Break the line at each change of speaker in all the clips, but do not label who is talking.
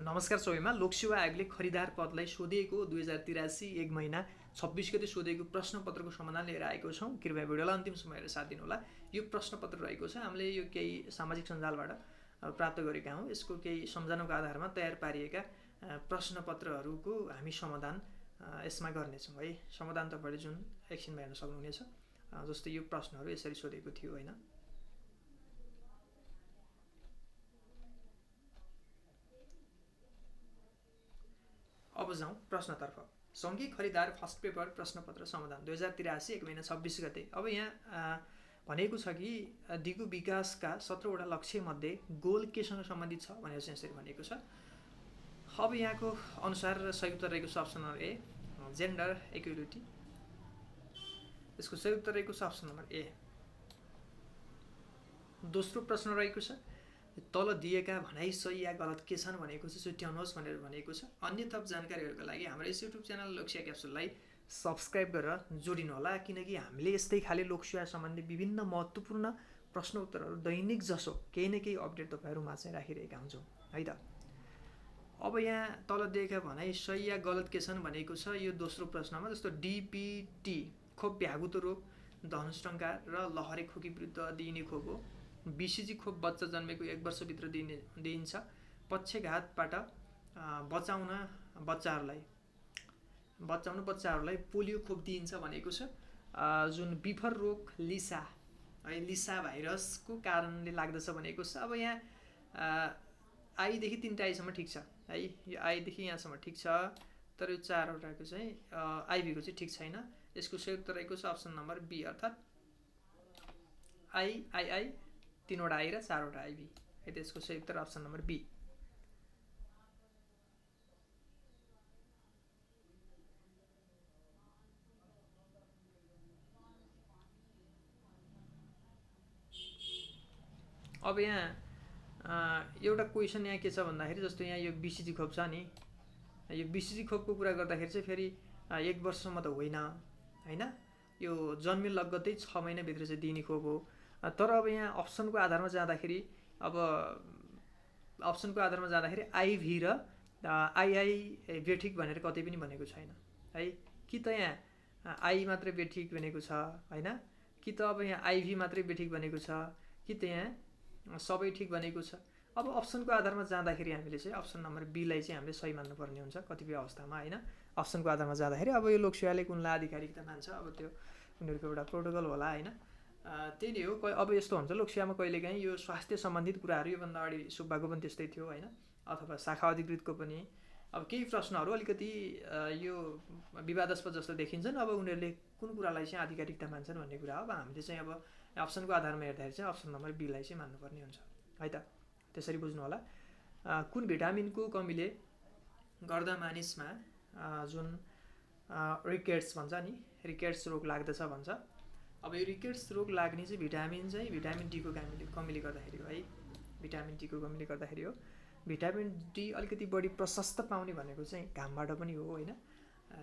नमस्कार सबैमा। लोकसेवा आयोगले खरिदार पदलाई सोधिएको 2083 1 महिना 26 गते सोधिएको प्रश्नपत्रको समाधान लिएर आएको छौँ। कृपया भिडियोलाई अन्तिम समय हेरेर साथ दिनुहोला। यो प्रश्नपत्र रहेको छ, हामीले यो केही सामाजिक सञ्जालबाट प्राप्त गरेका हौँ। यसको केही सम्झनाको आधारमा तयार पारिएका प्रश्नपत्रहरूको हामी समाधान यसमा गर्नेछौँ है। समाधान तपाईँले जुन एकछिनमा हेर्न सक्नुहुनेछ। जस्तै यो प्रश्नहरू यसरी सोधेको थियो होइन। अब जाउँ प्रश्नतर्फ। सङ्घीय खरिदार फर्स्ट पेपर प्रश्नपत्र समाधान 2083 1 महिना 26 गते। अब यहाँ भनेको छ कि दिगो विकासका 17वटा लक्ष्यमध्ये गोल केसँग सम्बन्धित छ भनेर चाहिँ यसरी भनेको छ। अब यहाँको अनुसार सही उत्तर रहेको छ अप्सन नम्बर ए, जेन्डर इक्वेलिटी। यसको सही उत्तर रहेको छ अप्सन नम्बर ए। दोस्रो प्रश्न रहेको छ, तल दिएका भनाइ सही या गलत के छन् भनेको छ, छुट्याउनुहोस् भनेर भनेको छ। अन्य थप जानकारीहरूको लागि हाम्रो यस युट्युब च्यानल लोकसेवा क्याप्सुललाई सब्सक्राइब गरेर जोडिनुहोला, किनकि हामीले यस्तै खाले लोकसेवा सम्बन्धी विभिन्न महत्त्वपूर्ण प्रश्न उत्तरहरू दैनिक जसो केही न केही अपडेट तपाईँहरूमा चाहिँ राखिरहेका हुन्छौँ है त। अब यहाँ तल दिएका भनाइ सही या गलत के छन् भनेको छ यो दोस्रो प्रश्नमा। जस्तो डिपिटी खोप भ्यागुतो रोग, धनुष्टङ्का र लहरे खोकी विरुद्ध दिइने खोप हो। बीसीजी खोप बच्चा जन्मेको 1 वर्षभित्र दिइन्छ। पक्षघातबाट बचाउन बच्चाहरूलाई पोलियो खोप दिइन्छ भनेको छ। जुन बिफर रोग लिसा है, लिसा भाइरसको कारणले लाग्दछ भनेको छ। अब यहाँ आईदेखि 3 आईसम्म ठिक छ है। यो आईदेखि यहाँसम्म ठिक छ, तर यो 4वटाको चाहिँ आइभीको चाहिँ ठिक छैन। यसको सही उत्तर रहेको छ अप्सन नम्बर बी, अर्थात् आई 3वटा आई र 4वटा आइभी है। त्यसको सही उत्तर अप्सन नम्बर बी। अब यहाँ एउटा क्वेसन यहाँ के छ भन्दाखेरि, जस्तो यहाँ यो बीसीजी खोप छ नि, यो बीसीजी खोपको कुरा गर्दाखेरि चाहिँ फेरि 1 वर्षसम्म त होइन होइन, यो जन्मे लगत्तै 6 महिनाभित्र चाहिँ दिने खोप हो। तर अब यहाँ अप्सनको आधारमा जाँदाखेरि आइभी र आइआई बेठिक भनेर कतै पनि भनेको छैन है। कि त यहाँ आई मात्रै बेठिक भनेको छ होइन, कि त अब यहाँ आइभी मात्रै बेठिक भनेको छ, कि त यहाँ सबै ठिक भनेको छ। अब अप्सनको आधारमा जाँदाखेरि हामीले चाहिँ अप्सन नम्बर बीलाई चाहिँ हामीले सही मान्नुपर्ने हुन्छ कतिपय अवस्थामा होइन। अप्सनको आधारमा जाँदाखेरि अब यो लोकसेवाले कुनलाई आधिकारिकता मान्छ, अब त्यो उनीहरूको एउटा प्रोटोकल होला होइन। त्यही नै हो। अब यस्तो हुन्छ लोकसेवामा कहिलेकाहीँ यो स्वास्थ्य सम्बन्धित कुराहरू, योभन्दा अगाडि सुब्बाको पनि त्यस्तै थियो होइन, अथवा शाखा अधिकृतको पनि अब केही प्रश्नहरू अलिकति यो विवादास्पद जस्तो देखिन्छन्। अब उनीहरूले कुन कुरालाई चाहिँ आधिकारिकता मान्छन् भन्ने कुरा हो। अब हामीले चाहिँ अब अप्सनको आधारमा हेर्दाखेरि चाहिँ अप्सन नम्बर बीलाई चाहिँ मान्नुपर्ने हुन्छ है त। त्यसरी बुझ्नु होला। कुन भिटामिनको कमीले गर्दा मानिसमा जुन रिकेट्स भन्छ नि, रिकेट्स रोग लाग्दछ भन्छ। अब यो रिकेट्स रोग लाग्ने चाहिँ भिटामिन डीको कमीले गर्दाखेरि हो है। भिटामिन डीको कमीले गर्दाखेरि हो। भिटामिन डी अलिकति बढी प्रशस्त पाउने भनेको चाहिँ घामबाट पनि हो होइन।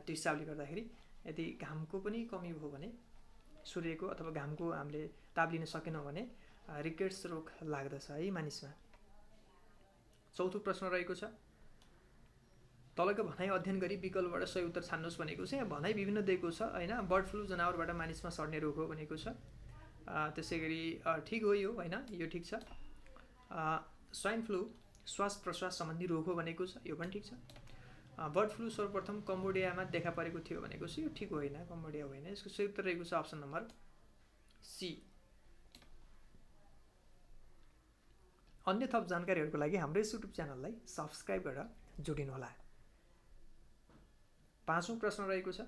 त्यो हिसाबले गर्दाखेरि यदि घामको पनि कमी हो भने, सूर्यको अथवा घामको हामीले ताप लिन सकेनौँ भने रिकेट्स रोग लाग्दछ है मानिसमा। चौथो प्रश्न रहेको छ, तलको भनाइ अध्ययन गरी विकल्पबाट सही उत्तर छान्नुहोस् भनेको छ। यहाँ भनाइ विभिन्न दिएको छ होइन। बर्ड फ्लू जनावरबाट मानिसमा सर्ने रोग हो भनेको छ। त्यसै गरी ठिक हो यो होइन, यो ठिक छ। स्वाइन फ्लू श्वास प्रश्वास सम्बन्धी रोग हो भनेको छ, यो पनि ठिक छ। बर्ड फ्लू सर्वप्रथम कम्बोडियामा देखा परेको थियो भनेको छ, यो ठिक होइन, कम्बोडिया होइन। यसको सही उत्तर रहेको छ अप्सन नम्बर सी। अन्य थप जानकारीहरूको लागि हाम्रो यस युट्युब च्यानललाई सब्सक्राइब गरेर जोडिनुहोला। 5औं प्रश्न रहेको छ,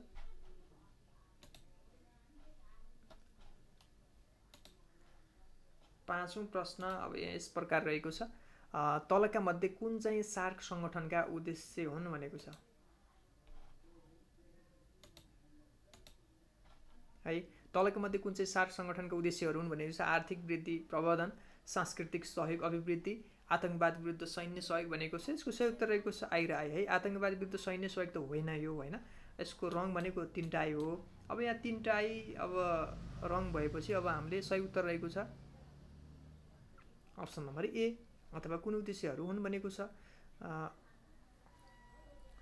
अब यस प्रकार रहेको छ, तलका मध्ये कुन चाहिँ सार्क सङ्गठनका उद्देश्य हुन् भनेको छ है। तलका मध्ये कुन चाहिँ सार्क सङ्गठनका उद्देश्यहरू हुन् भनेको छ, आर्थिक वृद्धि प्रवर्धन, सांस्कृतिक सहयोग अभिवृद्धि, आतङ्कवाद विरुद्ध सैन्य सहयोग भनेको छ। यसको सही उत्तर रहेको छ आई र आई है। आतङ्कवाद विरुद्ध सैन्य सहयोग त होइन यो होइन। यसको रङ भनेको 3टा आई हो। अब यहाँ 3टा आई अब रङ भएपछि अब हामीले सही उत्तर रहेको छ अप्सन नम्बर ए, अथवा कुन उद्देश्यहरू हुन् भनेको छ।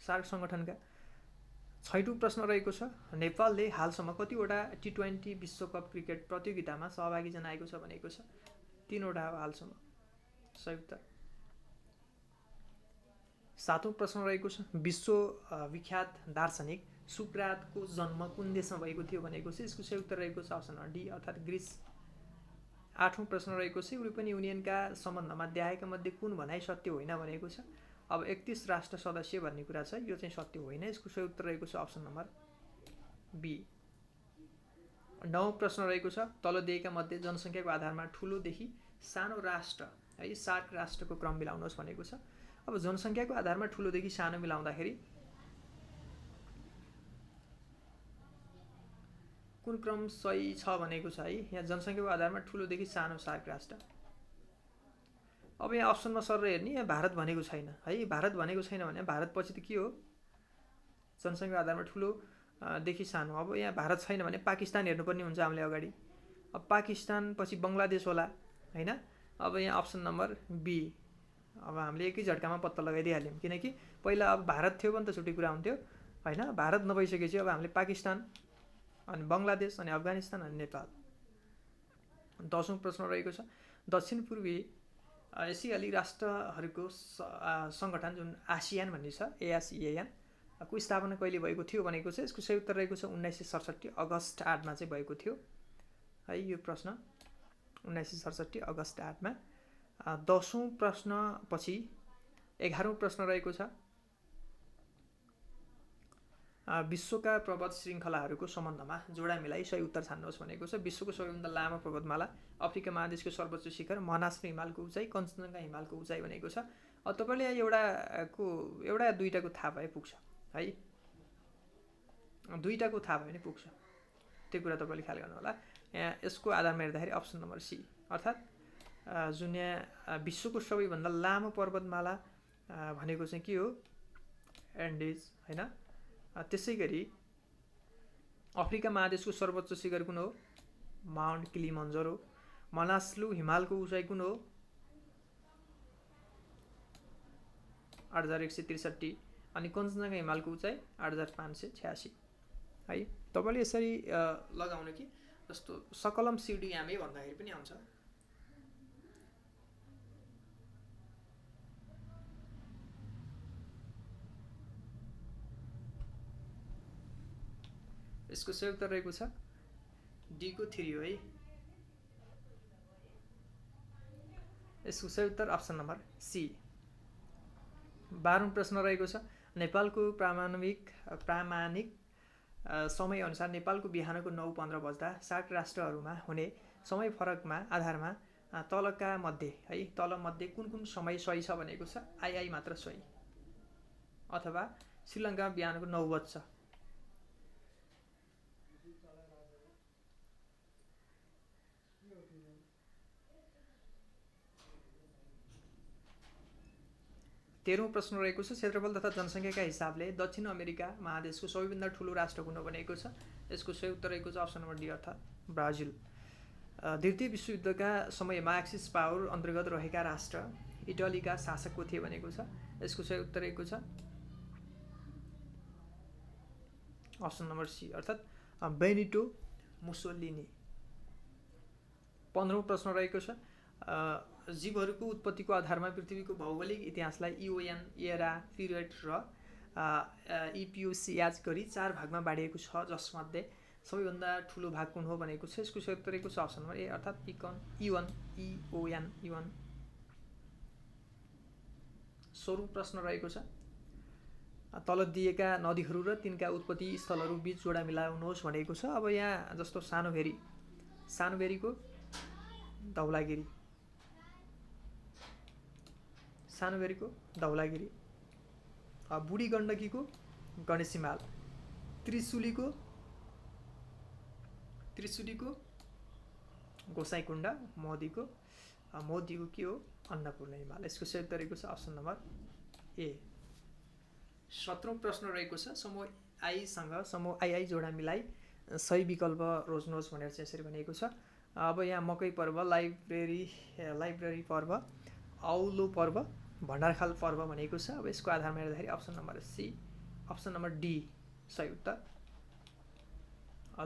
सार्क सङ्गठनका। 6औं प्रश्न रहेको छ, नेपालले हालसम्म कतिवटा T20 विश्वकप क्रिकेट प्रतियोगितामा सहभागी जनाएको छ भनेको छ। 3वटा हो हालसम्म, सही उत्तर। 7औं प्रश्न रहेको छ, विश्व विख्यात दार्शनिक सुक्रातको जन्म कुन देशमा भएको थियो भनेको छ। यसको सही उत्तर रहेको छ अप्सन नम्बर डी अर्थात् ग्रिस। 8औं प्रश्न रहेको छ, युरोपियन युनियनका सम्बन्धमा देखाएका मध्ये कुन भनाइ सत्य होइन भनेको छ। अब 31 राष्ट्र सदस्य भन्ने कुरा छ, यो चाहिँ सत्य होइन। यसको सही उत्तर रहेको छ अप्सन नम्बर बी। 9औं प्रश्न रहेको छ, तल दिएका मध्ये जनसङ्ख्याको आधारमा ठुलोदेखि सानो राष्ट्र है सार्क राष्ट्रको क्रम मिलाउनुहोस् भनेको छ। अब जनसङ्ख्याको आधारमा ठुलोदेखि सानो मिलाउँदाखेरि कुन क्रम सही छ भनेको छ है। यहाँ जनसङ्ख्याको आधारमा ठुलोदेखि सानो सार्क राष्ट्र। अब यहाँ अप्सनमा सर हेर्ने, यहाँ भारत भनेको छैन है। भारत भनेको छैन भने भारत पछि त के हो, जनसङ्ख्याको आधारमा ठुलोदेखि सानो। अब यहाँ भारत छैन भने पाकिस्तान हेर्नुपर्ने हुन्छ हामीले अगाडि। अब पाकिस्तान पछि बङ्गलादेश होला होइन। अब यहाँ अप्सन नम्बर बी, अब हामीले एकै झट्कामा पत्ता लगाइदिइहाल्यौँ, किनकि पहिला अब भारत थियो भने त छुट्टै कुरा हुन्थ्यो होइन। भारत नभइसकेपछि अब हामीले पाकिस्तान अनि बङ्गलादेश अनि अफगानिस्तान अनि नेपाल। 10औं प्रश्न रहेको छ, दक्षिण पूर्वी एसियाली राष्ट्रहरूको सङ्गठन जुन आसियान भन्ने छ, ASEAN को स्थापना कहिले भएको थियो भनेको छ। यसको सही उत्तर रहेको छ 1967 अगस्त 8मा चाहिँ भएको थियो है। यो प्रश्न 1967 अगस्त 8मा। 10औं प्रश्न पछि 11औं प्रश्न रहेको छ, विश्वका पर्वत श्रृङ्खलाहरूको सम्बन्धमा जोडा मिलाई सही उत्तर छान्नुहोस् भनेको छ। विश्वको सबैभन्दा लामो पर्वतमाला, अफ्रिका महादेशको सर्वोच्च शिखर, मनास्नु हिमालको उचाइ, कञ्चनजङ्घा हिमालको उचाइ भनेको छ। तपाईँले एउटा या दुईटाको थाहा भए पुग्छ है। दुईटाको थाहा भयो भने पुग्छ, त्यो कुरा तपाईँले ख्याल गर्नु होला। यहाँ यसको आधारमा हेर्दाखेरि अप्सन नम्बर सी अर्थात् जुन यहाँ विश्वको सबैभन्दा लामो पर्वतमाला भनेको चाहिँ के हो, एन्डिज होइन। त्यसै गरी अफ्रिका महादेशको सर्वोच्च शिखर कुन हो, माउन्ट किलिमन्जरो। मनास्लु हिमालको उचाइ कुन हो, 8163 अनि कञ्चनजङ्घा हिमालको उचाइ 8586 है। तपाईँले यसरी लगाउनु कि जस्तो सकलम सिडी यामे भन्दाखेरि पनि आउँछ। यसको सही उत्तर रहेको छ डी को 3 हो है। यसको सही उत्तर अप्सन नम्बर सी। 12औं प्रश्न रहेको छ, नेपालको प्रामाणिक समय अनुसार नेपालको बिहानको 9:15 बज्दा सार्क राष्ट्रहरूमा हुने समय फरकमा आधारमा तलका मध्ये है तल मध्ये कुन कुन समय सही छ भनेको छ। आई मात्र सही, अथवा श्रीलङ्कामा बिहानको 9 बज्छ। तेह्रौं प्रश्न रहेको छ, क्षेत्रफल तथा जनसङ्ख्याका हिसाबले दक्षिण अमेरिका महादेशको सबैभन्दा ठुलो राष्ट्र कुन हो भनेको छ। यसको सही उत्तर रहेको छ अप्सन नम्बर डी अर्थात् ब्राजिल। द्वितीय विश्वयुद्धका समयमा एक्सिस पावर अन्तर्गत रहेका राष्ट्र इटलीका शासक को थिए भनेको छ। यसको सही उत्तर रहेको छ अप्सन नम्बर सी अर्थात् बेनिटो मुसोलिनी। 15औं प्रश्न रहेको छ, जीवहरूको उत्पत्तिको आधारमा पृथ्वीको भौगोलिक इतिहासलाई इओएन एरा पिरियड र इपिओसियाज गरी 4 भागमा बाँडिएको छ, जसमध्ये सबैभन्दा ठुलो भाग कुन हो भनेको छ। यसको सही उत्तर रहेको छ अप्सन नम्बर ए अर्थात् इओएन। 16औं प्रश्न रहेको छ, तल दिएका नदीहरू र तिनका उत्पत्ति स्थलहरू बीच जोडा मिलाउनुहोस् भनेको छ। अब यहाँ जस्तो सानोभेरीको धौलागिरी, बुढी गण्डकीको गणेश हिमाल, त्रिशुलीको गोसाइँकुण्ड, मोदीको के हो अन्नपूर्ण हिमाल। यसको सही उत्तर रहेको छ अप्सन नम्बर ए। 17औं प्रश्न रहेको छ, समूह आईसँग समूह आई जोडा मिलाई सही विकल्प रोज्नुहोस् भनेर चाहिँ यसरी भनेको छ। अब यहाँ मकै पर्व, लाइब्रेरी पर्व, औलो पर्व, भण्डारखाल पर्व भनेको छ। अब यसको आधारमा हेर्दाखेरि option number C option number D सही उत्तर।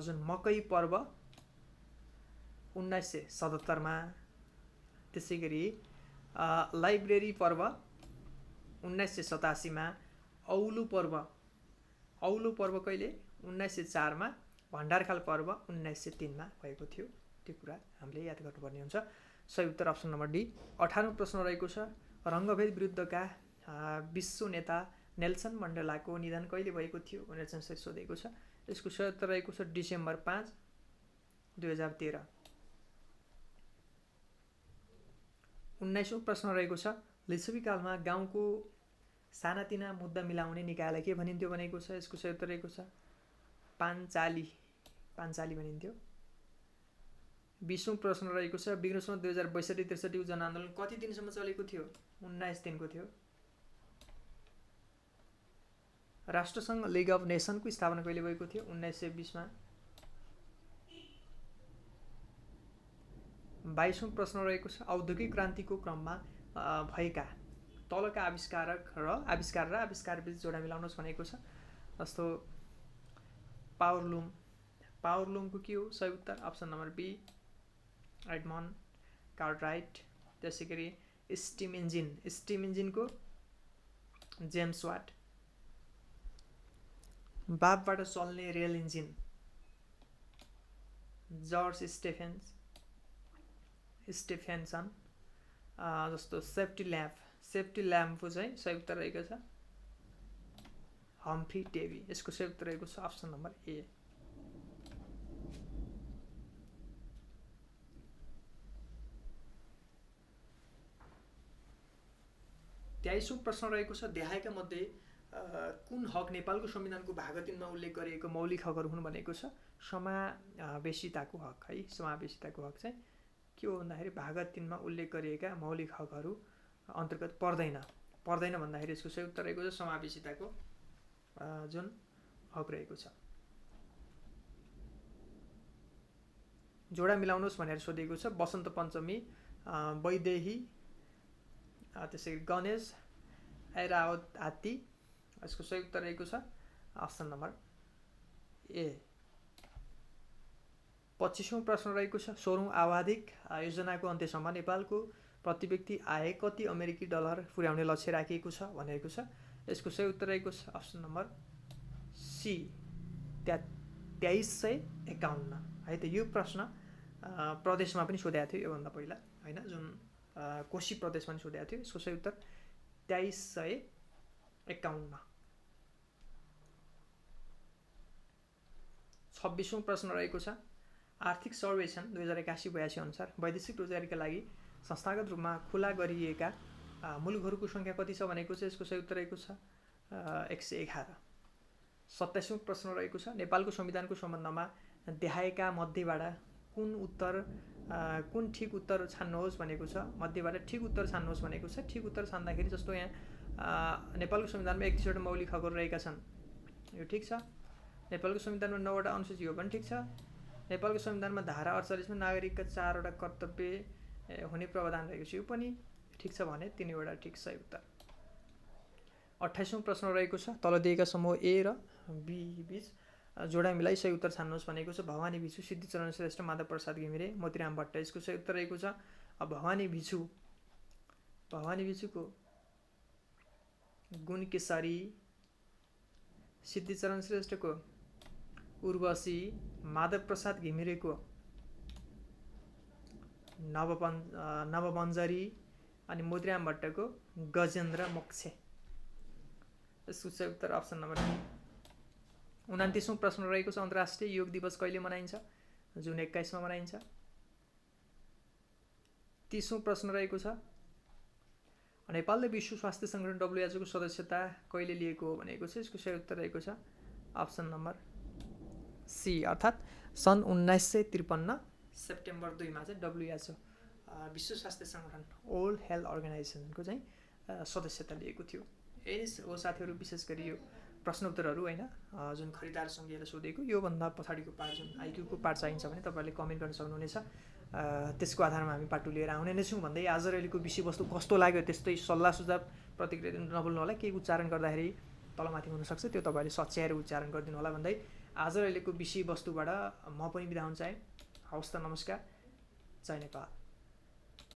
जुन मकै पर्व 1977 मा, त्यसै गरी लाइब्रेरी पर्व 1987 मा, औलो पर्व कहिले 1904 मा, भण्डारखाल पर्व 1903 मा भएको थियो। त्यो कुरा हामीले याद गर्नुपर्ने हुन्छ। सही उत्तर अप्सन नम्बर डी। 18औं प्रश्न रहेको छ रङ्गभेद विरुद्धका विश्व नेता नेल्सन मण्डेलाको निधन कहिले भएको थियो भनेर चाहिँ सोधेको छ। यसको सही उत्तर रहेको छ डिसेम्बर 5, 2013। 19औं प्रश्न रहेको छ लिच्छवी कालमा गाउँको सानातिना मुद्दा मिलाउने निकायलाई के भनिन्थ्यो भनेको छ। यसको सही उत्तर रहेको छ पाञ्चाली भनिन्थ्यो। 20औं प्रश्न रहेको छ विग्रहसम्म 2062-63 जनआन्दोलन कति दिनसम्म चलेको थियो। 19 दिनको थियो। राष्ट्रसङ्घ लिग अफ नेसनको स्थापना कहिले भएको थियो। 1920 मा। 22औं प्रश्न रहेको छ औद्योगिक क्रान्तिको क्रममा भएका तलका आविष्कार र आविष्कारबीच जोडा मिलाउनुहोस् भनेको छ। जस्तो पावरलुमको के हो सही उत्तर option number B Edmund Cartwright. त्यसै गरी स्टिम इन्जिनको जेम्स वाट। बाफबाट चल्ने रेल इन्जिन जर्ज स्टेफेन्सन। जस्तो सेफ्टी ल्याम्पको चाहिँ सही उत्तर रहेको छ हम्फ्री डेभी। यसको सही उत्तर रहेको छ अप्सन नम्बर ए। 23औं प्रश्न रहेको छ देहायका मध्ये कुन हक नेपालको संविधानको भाग 3 मा उल्लेख गरिएको मौलिक हकहरू हुन् भनेको छ। समावेशिताको हक है। समावेशिताको हक चाहिँ के हो भन्दाखेरि भाग 3 मा उल्लेख गरिएका मौलिक हकहरू अन्तर्गत पर्दैन भन्दाखेरि यसको सही उत्तर रहेको छ समावेशिताको जुन हक रहेको छ। जोडा मिलाउनुहोस् भनेर सोधेको छ बसन्त पञ्चमी, वैदेही, त्यसै गणेश, ऐरावत हात्ती। यसको सही उत्तर रहेको छ अप्सन नम्बर ए। 25औं प्रश्न रहेको छ 16औं आवधिक योजनाको अन्त्यसम्म नेपालको प्रति व्यक्ति आय कति अमेरिकी डलर पुर्याउने लक्ष्य राखिएको छ भनेको छ। यसको सही उत्तर रहेको छ अप्सन नम्बर सी 2351 है। त यो प्रश्न प्रदेशमा पनि सोधेको थियो योभन्दा पहिला हैन, जुन कोशी प्रदेशमा पनि सोधेको थियो। यसको सही उत्तर 2351। 26औं प्रश्न रहेको छ आर्थिक सर्वेक्षण 2081-82 अनुसार वैदेशिक रोजगारीका लागि संस्थागत रूपमा खुला गरिएका मुलुकहरूको सङ्ख्या कति छ भनेको छ। यसको सही उत्तर रहेको छ 111। 27औं प्रश्न रहेको छ नेपालको संविधानको सम्बन्धमा देहायका मध्येबाट कुन ठिक उत्तर छान्नुहोस् भनेको छ। मध्येबाट ठिक उत्तर छान्नुहोस् भनेको छ। ठिक उत्तर छान्दाखेरि जस्तो यहाँ नेपालको संविधानमा 31वटा मौलिक हकहरू रहेका छन्, यो ठिक छ। नेपालको संविधानमा 9वटा अनुसूची हो पनि ठिक छ। नेपालको संविधानमा धारा 48 मा नागरिकका 4वटा कर्तव्य हुने प्रावधान रहेको छ, यो पनि ठिक छ भने 3वटा ठिक सही उत्तर। 28औं प्रश्न रहेको छ तल दिएका समूह ए र बी बीच जोडा मिलाई सही उत्तर छान्नुहोस् भनेको छ। भवानी भिक्षु, सिद्धिचरण श्रेष्ठ, माधव प्रसाद घिमिरे, मोतीराम भट्ट। यसको सही उत्तर रहेको छ भवानी भिक्षुको गुण केसरी, सिद्धिचरण श्रेष्ठको उर्वशी, माधव प्रसाद घिमिरेको नवमञ्जरी अनि मोतीराम भट्टको गजेन्द्र मोक्ष। यसको सही उत्तर अप्सन नम्बर 29औं प्रश्न रहेको छ अन्तर्राष्ट्रिय योग दिवस कहिले मनाइन्छ। जुन 21 मा मनाइन्छ। 30औं प्रश्न रहेको छ नेपालले विश्व स्वास्थ्य सङ्गठन WHO को सदस्यता कहिले लिएको हो भनेको छ। यसको सही उत्तर रहेको छ अप्सन नम्बर सी अर्थात् सन् 1953 सेप्टेम्बर 2 मा चाहिँ WHO विश्व स्वास्थ्य सङ्गठन वर्ल्ड हेल्थ अर्गनाइजेसनको चाहिँ सदस्यता लिएको थियो। यही हो साथीहरू विशेष गरी यो प्रश्न उत्तरहरू होइन जुन खरिदार सङ्घीयले सोधेको। योभन्दा पछाडिको पार्ट जुन आइक्यूको पार्ट चाहिन्छ भने तपाईँहरूले कमेन्ट गर्न सक्नुहुनेछ। त्यसको आधारमा हामी पाटो लिएर आउने नै छौँ भन्दै आज अहिलेको विषयवस्तु कस्तो लाग्यो त्यस्तै सल्लाह सुझाव प्रतिक्रिया दिन नभुल्नु होला। केही उच्चारण गर्दाखेरि तलमाथि हुनसक्छ, त्यो तपाईँले सच्याएर उच्चारण गरिदिनु होला भन्दै आज अहिलेको विषयवस्तुबाट म पनि बिदा हुन चाहेँ। हवस् त, नमस्कार, जय नेपाल।